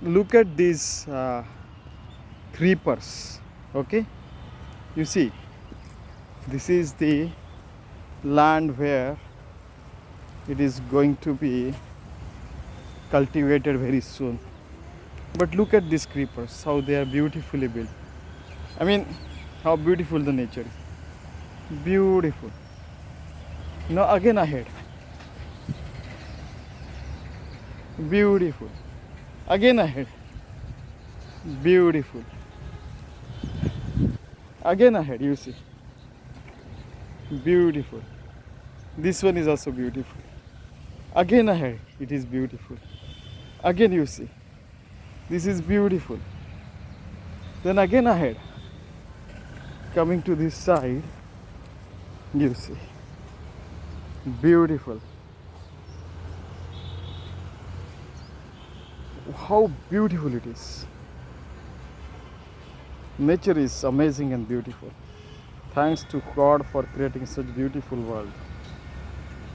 Look at these creepers. Okay, you see, this is the land where it is going to be cultivated very soon. But look at these creepers, how they are beautifully built. I mean, how beautiful the nature is. Beautiful. Now again ahead. Beautiful. Again ahead. Beautiful. Again ahead, you see. Beautiful. This one is also beautiful. Again ahead, it is beautiful. Again you see. This is beautiful. Then again ahead. Coming to this side, you see. Beautiful. How beautiful it is. Nature is amazing and beautiful. Thanks to God for creating such beautiful world.